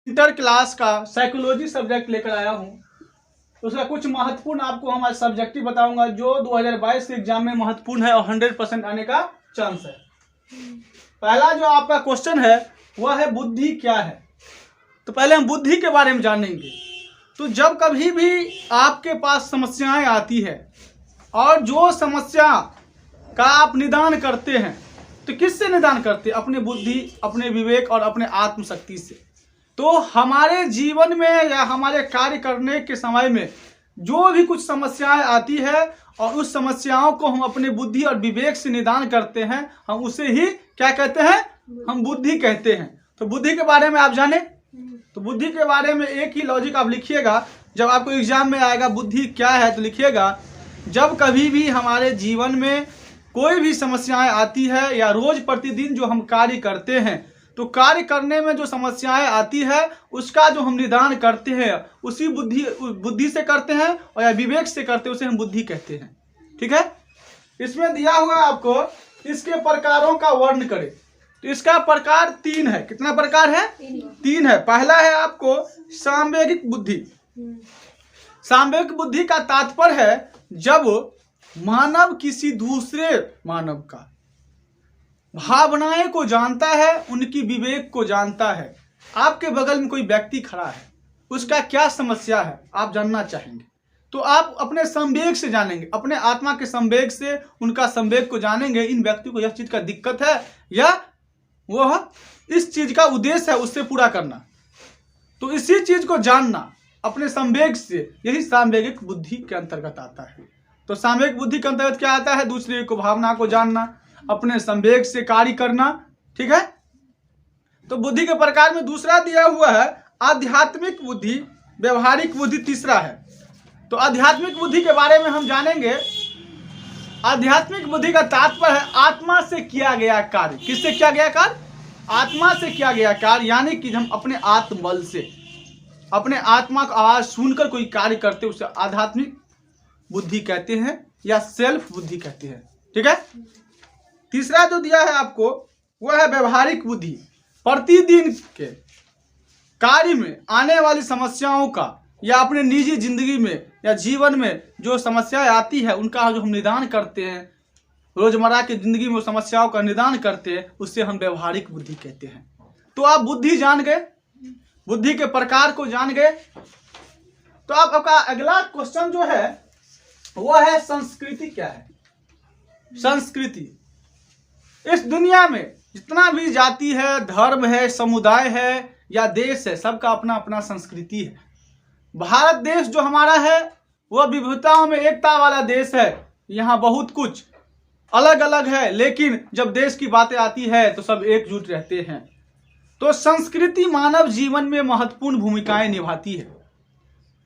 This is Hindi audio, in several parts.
इंटर क्लास का साइकोलॉजी सब्जेक्ट लेकर आया हूँ। उसका कुछ महत्वपूर्ण आपको हमारे सब्जेक्टिव बताऊंगा जो 2022 के एग्जाम में महत्वपूर्ण है और 100% आने का चांस है। पहला जो आपका क्वेश्चन है वह है बुद्धि क्या है। तो पहले हम बुद्धि के बारे में जानेंगे। तो जब कभी भी आपके पास समस्याएं आती है और जो समस्या का आप निदान करते हैं तो किससे निदान करते हैं? अपने बुद्धि, अपने विवेक और अपने आत्मशक्ति से। तो हमारे जीवन में या हमारे कार्य करने के समय में जो भी कुछ समस्याएं आती है और उस समस्याओं को हम अपने बुद्धि और विवेक से निदान करते हैं, हम उसे ही क्या कहते हैं? हम बुद्धि कहते हैं। तो बुद्धि के बारे में आप जाने, तो बुद्धि के बारे में एक ही लॉजिक आप लिखिएगा जब आपको एग्जाम में आएगा बुद्धि क्या है तो लिखिएगा जब कभी भी हमारे जीवन में कोई भी समस्याएं आती है या रोज प्रतिदिन जो हम कार्य करते हैं तो कार्य करने में जो समस्याएं आती है उसका जो हम निदान करते हैं उसी बुद्धि से करते हैं और या विवेक से करते हैं, उसे हम बुद्धि कहते हैं। ठीक है, इसमें दिया हुआ आपको इसके प्रकारों का वर्ण करें। तो इसका प्रकार 3 है। कितना प्रकार है? 3 है। पहला है आपको सांवेगिक बुद्धि। सांवेगिक बुद्धि का तात्पर्य है जब मानव किसी दूसरे मानव का भावनाएं को जानता है, उनकी विवेक को जानता है। आपके बगल में कोई व्यक्ति खड़ा है, उसका क्या समस्या है आप जानना चाहेंगे तो आप अपने संवेग से जानेंगे, अपने आत्मा के संवेग से उनका संवेग को जानेंगे। इन व्यक्ति को यह चीज का दिक्कत है या वह इस चीज का उद्देश्य है उससे पूरा करना, तो इसी चीज को जानना अपने संवेग से, यही सांवेगिक बुद्धि के अंतर्गत आता है। तो सांवेगिक बुद्धि के अंतर्गत क्या आता है? दूसरे को भावना को जानना, अपने संवेग से कार्य करना। ठीक है, तो बुद्धि के प्रकार में दूसरा दिया हुआ है आध्यात्मिक बुद्धि, व्यवहारिक बुद्धि तीसरा है। तो आध्यात्मिक बुद्धि के बारे में हम जानेंगे। आध्यात्मिक बुद्धि का तात्पर्य है आत्मा से किया गया कार्य। किससे किया गया कार्य? आत्मा से किया गया कार्य, यानी कि हम अपने आत्मबल से, अपने आत्मा का आवाज सुनकर कोई कार्य करते उसे आध्यात्मिक बुद्धि कहते हैं या सेल्फ बुद्धि कहते हैं। ठीक है, तीसरा जो दिया है आपको वह है व्यवहारिक बुद्धि। प्रतिदिन के कार्य में आने वाली समस्याओं का या अपने निजी जिंदगी में या जीवन में जो समस्याएं आती है उनका जो हम निदान करते हैं, रोजमर्रा की जिंदगी में समस्याओं का निदान करते हैं, उससे हम व्यवहारिक बुद्धि कहते हैं। तो आप बुद्धि जान गए, बुद्धि के प्रकार को जान गए। तो आपका अगला क्वेश्चन जो है वह है संस्कृति क्या है? संस्कृति, इस दुनिया में जितना भी जाति है, धर्म है, समुदाय है या देश है, सबका अपना अपना संस्कृति है। भारत देश जो हमारा है वह विविधताओं में एकता वाला देश है। यहाँ बहुत कुछ अलग अलग है, लेकिन जब देश की बातें आती है तो सब एकजुट रहते हैं। तो संस्कृति मानव जीवन में महत्वपूर्ण भूमिकाएं निभाती है।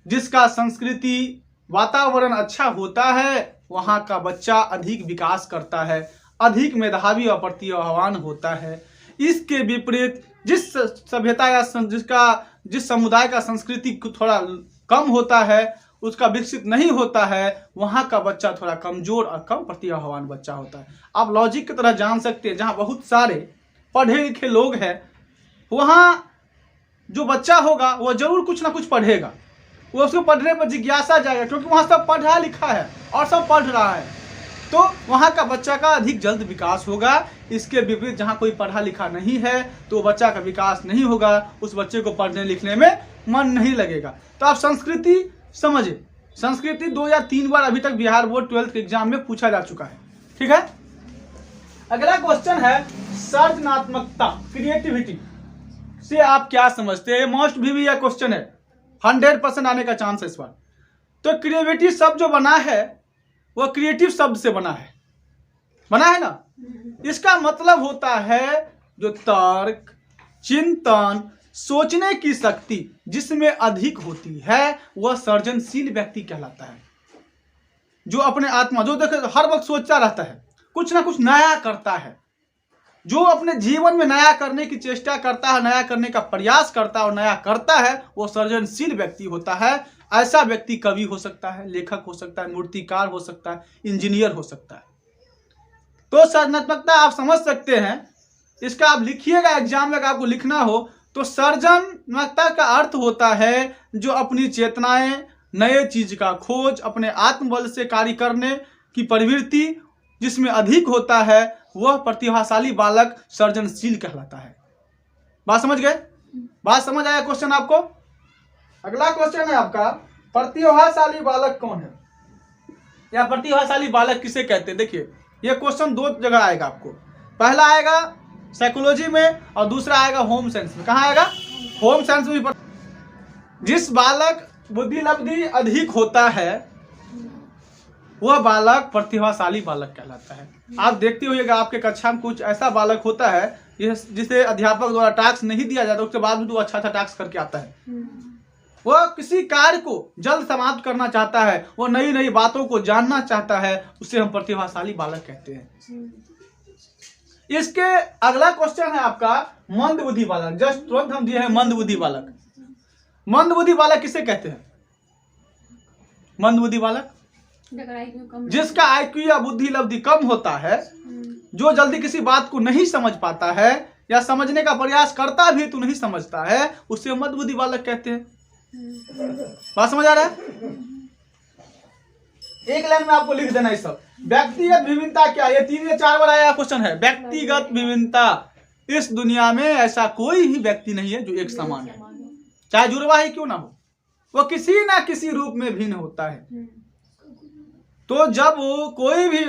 जिसका संस्कृति वातावरण अच्छा होता है वहाँ का बच्चा अधिक विकास करता है, अधिक मेधावी और प्रतिभावान होता है। इसके विपरीत जिस सभ्यता या जिस समुदाय का संस्कृति थोड़ा कम होता है, उसका विकसित नहीं होता है, वहाँ का बच्चा थोड़ा कमजोर और कम प्रतिभावान बच्चा होता है। आप लॉजिक की तरह जान सकते हैं, जहाँ बहुत सारे पढ़े लिखे लोग हैं वहाँ जो बच्चा होगा वह जरूर कुछ ना कुछ पढ़ेगा, वो उसको पढ़ने पर जिज्ञासा जाएगा, क्योंकि वहाँ सब पढ़ा लिखा है और सब पढ़ रहा है, तो वहाँ का बच्चा का अधिक जल्द विकास होगा। इसके विपरीत जहाँ कोई पढ़ा लिखा नहीं है तो बच्चा का विकास नहीं होगा, उस बच्चे को पढ़ने लिखने में मन नहीं लगेगा। तो आप संस्कृति समझे। संस्कृति 2 या 3 बार अभी तक बिहार बोर्ड 12th के एग्जाम में पूछा जा चुका है। ठीक है, अगला क्वेश्चन है सृजनात्मकता, क्रिएटिविटी से आप क्या समझते हैं? मोस्ट भी यह क्वेश्चन है, 100% आने का चांस है इस बार। तो क्रिएटिविटी शब्द जो बना है वह क्रिएटिव शब्द से बना है ना। इसका मतलब होता है जो तर्क, चिंतन, सोचने की शक्ति जिसमें अधिक होती है वह सृजनशील व्यक्ति कहलाता है। जो अपने आत्मा, जो देखो हर वक्त सोचता रहता है, कुछ ना कुछ नया करता है, जो अपने जीवन में नया करने की चेष्टा करता है, नया करने का प्रयास करता है और नया करता है, वो सृजनशील व्यक्ति होता है। ऐसा व्यक्ति कवि हो सकता है, लेखक हो सकता है, मूर्तिकार हो सकता है, इंजीनियर हो सकता है। तो सृजनात्मकता आप समझ सकते हैं। इसका आप लिखिएगा एग्जाम में, अगर आपको लिखना हो तो सृजनात्मकता का अर्थ होता है जो अपनी चेतनाएं, नए चीज का खोज, अपने आत्मबल से कार्य करने की प्रवृत्ति जिसमें अधिक होता है, वह प्रतिभाशाली बालक सृजनशील कहलाता है। बात समझ गए? बात समझ आया क्वेश्चन आपको? अगला क्वेश्चन है आपका, प्रतिभाशाली बालक कौन है या प्रतिभाशाली बालक किसे कहते हैं? देखिए ये क्वेश्चन दो जगह आएगा आपको। पहला आएगा साइकोलॉजी में और दूसरा आएगा होम साइंस में। कहाँ आएगा? होम साइंस में। जिस बालक बुद्धि लब्धि अधिक होता है वह बालक प्रतिभाशाली बालक कहलाता है। आप देखते होइएगा आपके कक्षा में कुछ ऐसा बालक होता है जिसे अध्यापक द्वारा टास्क नहीं दिया जाता, उसके बाद भी तो अच्छा टास्क करके आता है। वह किसी कार्य को जल्द समाप्त करना चाहता है, वह नई नई बातों को जानना चाहता है, उसे हम प्रतिभाशाली बालक कहते हैं। इसके अगला क्वेश्चन है आपका मंद बुद्धि बालक। जस्ट तुरंत हम दिए हैं मंद बुद्धि बालक। मंद बुद्धि बालक किसे कहते हैं? मंद बुद्धि बालक जिसका IQ या बुद्धि लब्धि कम होता है, जो जल्दी किसी बात को नहीं समझ पाता है या समझने का प्रयास करता भी तो नहीं समझता है, उसे मंद बुद्धि बालक कहते हैं। बात समझ आ रहा है? एक लाइन में आपको लिख देना है सब। व्यक्तिगत विभिन्नता क्या? ये 3 या 4 बार आया क्वेश्चन है। व्यक्तिगत विभिन्नता, इस दुनिया में ऐसा कोई ही व्यक्ति नहीं है जो एक समान है, चाहे जुड़वा ही क्यों ना हो, वो किसी ना किसी रूप में भिन्न होता है। तो जब कोई भी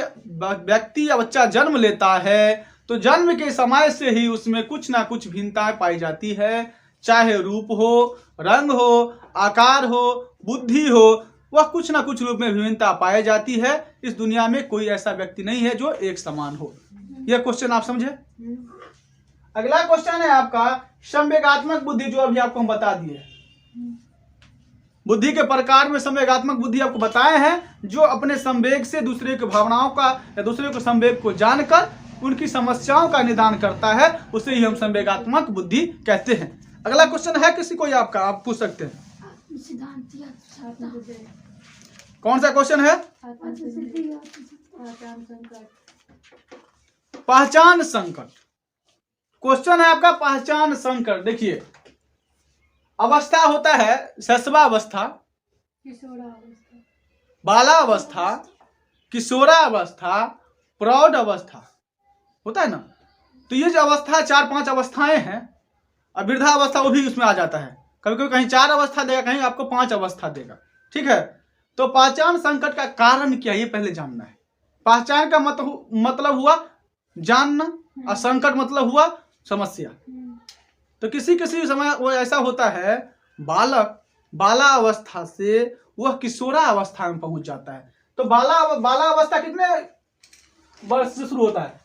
व्यक्ति या बच्चा जन्म लेता है तो जन्म के समय से ही उसमें कुछ ना कुछ भिन्नताएं पाई जाती है, चाहे रूप हो, रंग हो, आकार हो, बुद्धि हो, वह कुछ ना कुछ रूप में विभिन्नता पाई जाती है। इस दुनिया में कोई ऐसा व्यक्ति नहीं है जो एक समान हो। यह क्वेश्चन आप समझे? अगला क्वेश्चन है आपका संवेगात्मक बुद्धि, जो अभी आपको हम बता दिए। बुद्धि के प्रकार में संवेगात्मक बुद्धि आपको बताए हैं, जो अपने संवेग से दूसरे की भावनाओं का या दूसरे के संवेग को जानकर उनकी समस्याओं का निदान करता है, उसे ही हम संवेगात्मक बुद्धि कहते हैं। अगला क्वेश्चन है किसी को आपका, आप पूछ सकते हैं। कौन सा क्वेश्चन है? पहचान संकट। क्वेश्चन है आपका पहचान संकट। देखिए अवस्था होता है शैशवावस्था, बालावस्था, किशोरावस्था, प्रौढ़ अवस्था, होता है ना। तो ये जो अवस्था 4-5 अवस्थाएं हैं, अब वृद्धावस्था वो भी उसमें आ जाता है। कभी कभी कहीं 4 अवस्था देगा, कहीं आपको 5 अवस्था देगा। ठीक है, तो पहचान संकट का कारण क्या है ये पहले जानना है। पहचान का मतलब हुआ जानना और संकट मतलब हुआ समस्या। तो किसी किसी समय वो ऐसा होता है, बालक बालावस्था से वह किशोरावस्था में पहुंच जाता है। तो बालावस्था कितने वर्ष से शुरू होता है?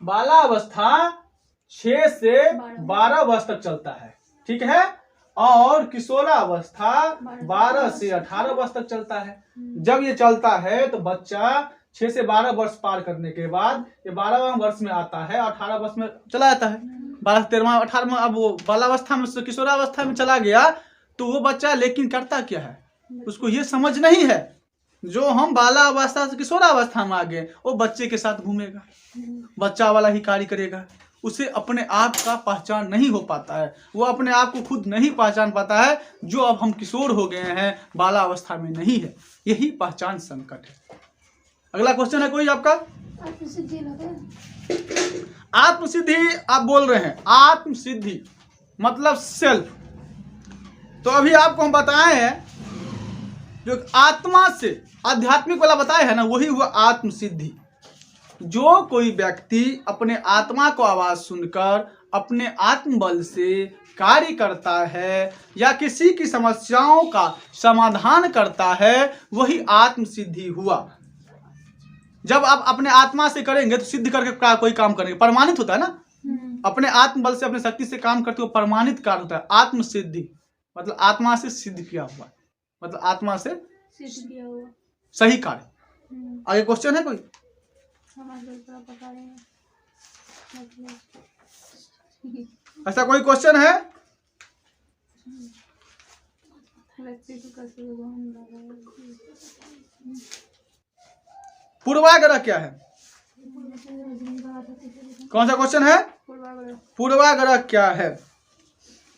बालावस्था 6 से 12 वर्ष तक चलता है। ठीक है, और किशोरावस्था 12 से 18 वर्ष तक चलता है। जब ये चलता है तो बच्चा 6 से 12 वर्ष पार करने के बाद ये 12वां वर्ष में आता है, 18 वर्ष में चला जाता है। 12, 13, 18 अब वो बालावस्था में से किशोरावस्था में चला गया, तो वो बच्चा लेकिन करता क्या है, उसको ये समझ नहीं है जो हम बालावस्था से किशोरावस्था में आ गए, वो बच्चे के साथ घूमेगा, बच्चा वाला ही कार्य करेगा। उसे अपने आप का पहचान नहीं हो पाता है, वो अपने आप को खुद नहीं पहचान पाता है। जो अब हम किशोर हो गए हैं, बालावस्था में नहीं है, यही पहचान संकट है। अगला क्वेश्चन है कोई आपका? आत्मसिद्धि आप बोल रहे हैं, आत्मसिद्धि मतलब सेल्फ। तो अभी आपको हम बताए हैं जो आत्मा से आध्यात्मिक वाला बताया है ना, वही हुआ आत्मसिद्धि। जो कोई व्यक्ति अपने आत्मा को आवाज सुनकर अपने आत्मबल से कार्य करता है या किसी की समस्याओं का समाधान करता है, वही आत्मसिद्धि हुआ। जब आप अपने आत्मा से करेंगे तो सिद्ध करके कोई काम करेंगे, प्रमाणित होता है ना। अपने आत्मबल से अपने शक्ति से काम करते हो, प्रमाणित कार्य होता है। आत्मसिद्धि मतलब आत्मा से सिद्ध किया हुआ, मतलब आत्मा से सिद्ध किया हुआ सही कार्य। आगे क्वेश्चन है कोई? ऐसा कोई क्वेश्चन है? पूर्वाग्रह क्या है? कौन सा क्वेश्चन है? पूर्वाग्रह क्या है?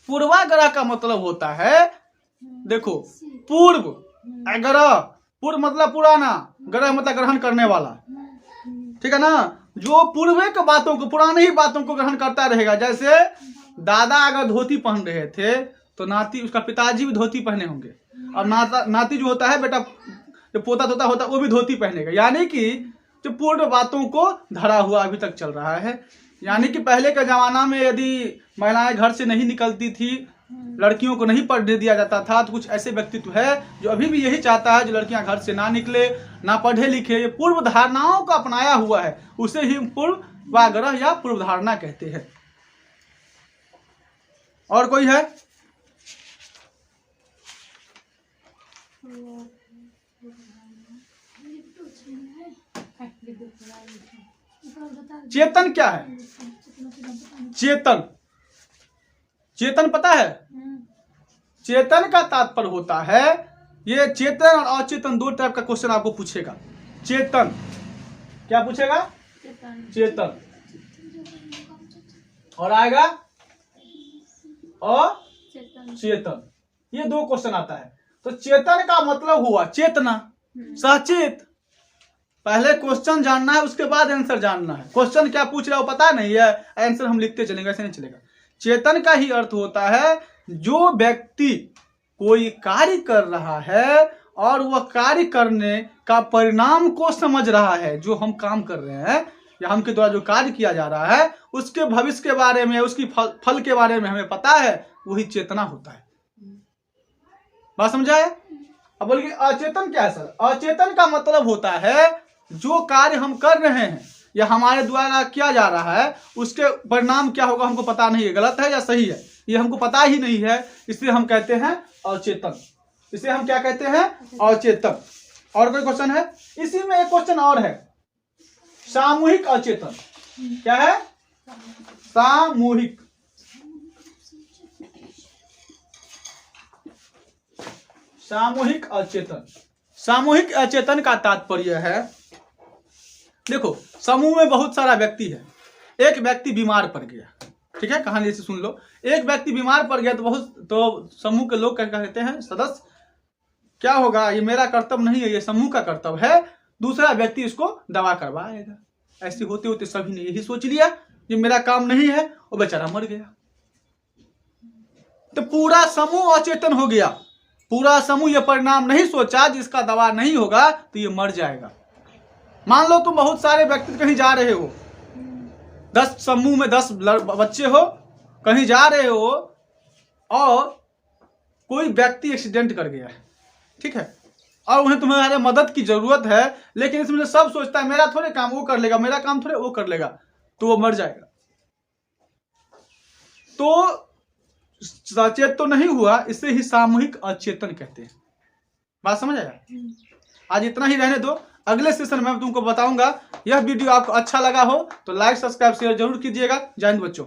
पूर्वाग्रह का मतलब होता है, देखो, पूर्व ग्रह, पूर्व मतलब पुराना, ग्रह मतलब ग्रहण करने वाला, ठीक है ना। जो पूर्व के बातों को, पुरानी ही बातों को ग्रहण करता रहेगा। जैसे दादा अगर धोती पहन रहे थे तो नाती, उसका पिताजी भी धोती पहने होंगे, और नाती जो होता है, बेटा जो पोता होता है वो भी धोती पहनेगा। यानी कि जो पूर्व बातों को धरा हुआ अभी तक चल रहा है। यानी कि पहले के जमाना में यदि महिलाएं घर से नहीं निकलती थी, लड़कियों को नहीं पढ़ने दिया जाता था, तो कुछ ऐसे व्यक्तित्व है जो अभी भी यही चाहता है जो लड़कियां घर से ना निकले, ना पढ़े लिखे। ये पूर्व धारणाओं का अपनाया हुआ है, उसे ही पूर्वाग्रह या पूर्व धारणा कहते हैं। और कोई है? चेतन क्या है? चेतन, चेतन पता है? चेतन का तात्पर्य होता है, ये चेतन और अचेतन दो टाइप का क्वेश्चन आपको पूछेगा। चेतन क्या पूछेगा? चेतन। और आएगा अचेतन, ये दो क्वेश्चन आता है। तो चेतन का मतलब हुआ चेतना, सचेत। पहले क्वेश्चन जानना है, उसके बाद आंसर जानना है। क्वेश्चन क्या पूछ रहा है वो पता नहीं है, आंसर हम लिखते चलेंगे, ऐसे नहीं चलेगा। चेतन का ही अर्थ होता है जो व्यक्ति कोई कार्य कर रहा है और वह कार्य करने का परिणाम को समझ रहा है। जो हम काम कर रहे हैं या हमके द्वारा जो कार्य किया जा रहा है, उसके भविष्य के बारे में, उसकी फल के बारे में हमें पता है, वही चेतना होता है। बात समझा है? अब बोलिए अचेतन क्या है सर? अचेतन का मतलब होता है जो कार्य हम कर रहे हैं या हमारे द्वारा किया जा रहा है, उसके परिणाम क्या होगा हमको पता नहीं है, गलत है या सही है, ये हमको पता ही नहीं है, इसलिए हम कहते हैं अचेतन। इसे हम क्या कहते हैं? अचेतन। और कोई क्वेश्चन है? इसी में एक क्वेश्चन और है, सामूहिक अचेतन। क्या है? सामूहिक। सामूहिक अचेतन। सामूहिक अचेतन का तात्पर्य है, देखो, समूह में बहुत सारा व्यक्ति है, एक व्यक्ति बीमार पड़ गया, ठीक है, कहानी ऐसे सुन लो। एक व्यक्ति बीमार पड़ गया तो समूह के लोग क्या कहते हैं? सदस्य, क्या होगा, ये मेरा कर्तव्य नहीं है, ये समूह का कर्तव्य है, दूसरा व्यक्ति इसको दवा करवाएगा। ऐसे होते होते सभी ने यही सोच लिया ये मेरा काम नहीं है, और बेचारा मर गया। तो पूरा समूह अचेतन हो गया। पूरा समूह ये परिणाम नहीं सोचा जिसका दवा नहीं होगा तो ये मर जाएगा। मान लो तुम बहुत सारे व्यक्ति कहीं जा रहे हो, 10 समूह में 10 बच्चे हो, कहीं जा रहे हो और कोई व्यक्ति एक्सीडेंट कर गया है, ठीक है, और उन्हें तुम्हारे मदद की जरूरत है, लेकिन इसमें सब सोचता है मेरा थोड़े काम वो कर लेगा, मेरा काम थोड़े वो कर लेगा, तो वो मर जाएगा। तो सचेत तो नहीं हुआ, इसे ही सामूहिक अचेतन कहते हैं। बात समझ आया? आज इतना ही रहने दो, अगले सेशन में तुमको बताऊंगा। यह वीडियो आपको अच्छा लगा हो तो लाइक सब्सक्राइब शेयर जरूर कीजिएगा। जय हिंद बच्चों।